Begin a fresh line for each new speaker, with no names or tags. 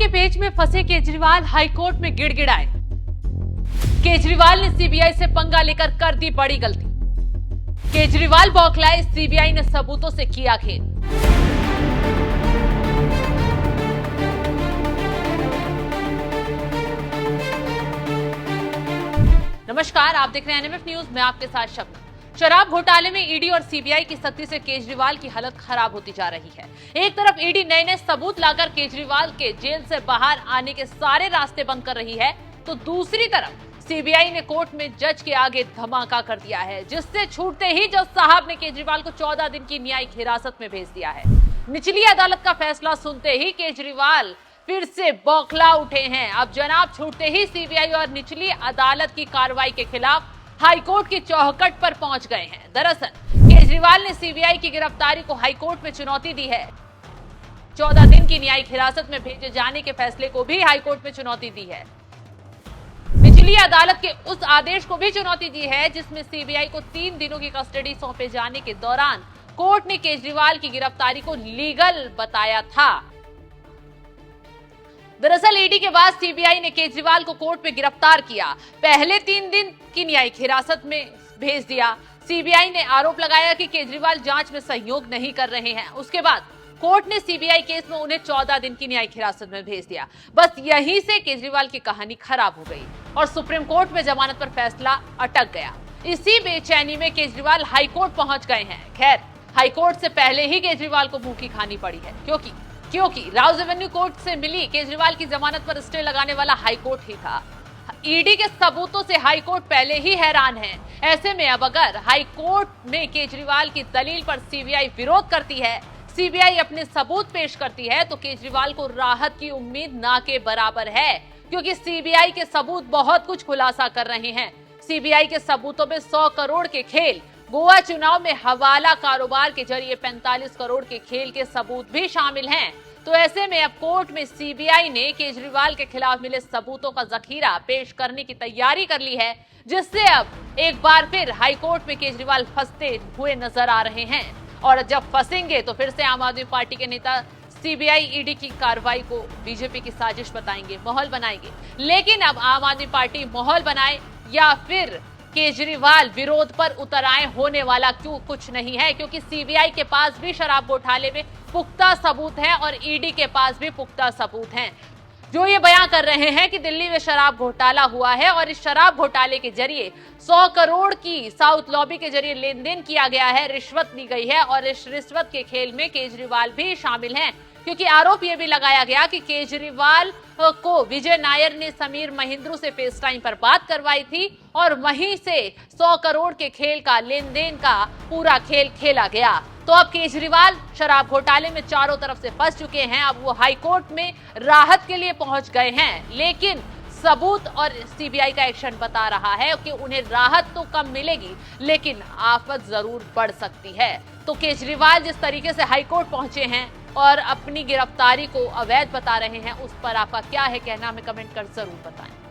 के पेच में फंसे केजरीवाल हाईकोर्ट में गिड़गिड़ाए। केजरीवाल ने सीबीआई से पंगा लेकर कर दी बड़ी गलती। केजरीवाल बौखलाए, सीबीआई ने सबूतों से किया खेल। नमस्कार, आप देख रहे हैं एनएमएफ न्यूज। मैं आपके साथ शब्द। शराब घोटाले में ईडी और सीबीआई की सख्ती से केजरीवाल की हालत खराब होती जा रही है। एक तरफ ईडी नए नए सबूत लाकर केजरीवाल के जेल से बाहर आने के सारे रास्ते बंद कर रही है, तो दूसरी तरफ सीबीआई ने कोर्ट में जज के आगे धमाका कर दिया है, जिससे छूटते ही जज साहब ने केजरीवाल को 14 दिन की न्यायिक हिरासत में भेज दिया है। निचली अदालत का फैसला सुनते ही केजरीवाल फिर से बौखला उठे हैं। अब जनाब छूटते ही सीबीआई और निचली अदालत की कार्रवाई के खिलाफ हाईकोर्ट की चौखट पर पहुंच गए हैं। दरअसल केजरीवाल ने सीबीआई की गिरफ्तारी को हाईकोर्ट में चुनौती दी है। 14 दिन की न्यायिक हिरासत में भेजे जाने के फैसले को भी हाईकोर्ट में चुनौती दी है। निचली अदालत के उस आदेश को भी चुनौती दी है जिसमें सीबीआई को 3 दिनों की कस्टडी सौंपे जाने के दौरान कोर्ट ने केजरीवाल की गिरफ्तारी को लीगल बताया था। दरअसल ईडी के बाद सीबीआई ने केजरीवाल को कोर्ट में गिरफ्तार किया। पहले 3 दिन की न्यायिक हिरासत में भेज दिया। सीबीआई ने आरोप लगाया कि केजरीवाल जांच में सहयोग नहीं कर रहे हैं। उसके बाद कोर्ट ने सीबीआई केस में उन्हें 14 दिन की न्यायिक हिरासत में भेज दिया। बस यहीं से केजरीवाल की कहानी खराब हो गई और सुप्रीम कोर्ट में जमानत पर फैसला अटक गया। इसी बेचैनी में केजरीवाल हाईकोर्ट पहुंच गए हैं। खैर, हाईकोर्ट से पहले ही केजरीवाल को मुंह की खानी पड़ी है, क्योंकि राउज एवेन्यू कोर्ट से मिली केजरीवाल की जमानत पर स्टे लगाने वाला हाईकोर्ट ही था। ईडी के सबूतों से हाईकोर्ट पहले ही हैरान है। ऐसे में अब अगर हाईकोर्ट में केजरीवाल की दलील पर सीबीआई विरोध करती है, सीबीआई अपने सबूत पेश करती है, तो केजरीवाल को राहत की उम्मीद ना के बराबर है, क्योंकि सीबीआई के सबूत बहुत कुछ खुलासा कर रहे हैं। सीबीआई के सबूतों में 100 करोड़ के खेल, गोवा चुनाव में हवाला कारोबार के जरिए 45 करोड़ के खेल के सबूत भी शामिल हैं। तो ऐसे में अब कोर्ट में सीबीआई ने केजरीवाल के खिलाफ मिले सबूतों का जखीरा पेश करने की तैयारी कर ली है, जिससे अब एक बार फिर हाईकोर्ट में केजरीवाल फंसते हुए नजर आ रहे हैं। और जब फंसेंगे तो फिर से आम आदमी पार्टी के नेता सीबीआई ईडी की कार्रवाई को बीजेपी की साजिश बताएंगे, माहौल बनाएंगे। लेकिन अब आम आदमी पार्टी माहौल बनाए या फिर केजरीवाल विरोध पर उतर आए, होने वाला क्यों कुछ नहीं है, क्योंकि सीबीआई के पास भी शराब घोटाले में पुख्ता सबूत है और ईडी के पास भी पुख्ता सबूत हैं, जो ये बयां कर रहे हैं कि दिल्ली में शराब घोटाला हुआ है और इस शराब घोटाले के जरिए 100 करोड़ की साउथ लॉबी के जरिए लेन देन किया गया है, रिश्वत दी गई है और इस रिश्वत के खेल में केजरीवाल भी शामिल हैं, क्योंकि आरोप यह भी लगाया गया कि केजरीवाल को विजय नायर ने समीर महिंद्रू से फेस टाइम पर बात करवाई थी और वहीं से 100 करोड़ के खेल का लेन देन का पूरा खेल खेला गया। तो अब केजरीवाल शराब घोटाले में चारों तरफ से फंस चुके हैं। अब वो हाईकोर्ट में राहत के लिए पहुंच गए हैं, लेकिन सबूत और सीबीआई का एक्शन बता रहा है कि उन्हें राहत तो कम मिलेगी, लेकिन आफत जरूर बढ़ सकती है। तो केजरीवाल जिस तरीके से हाईकोर्ट पहुंचे हैं और अपनी गिरफ्तारी को अवैध बता रहे हैं, उस पर आपका क्या है कहना, हमें कमेंट कर जरूर बताएं।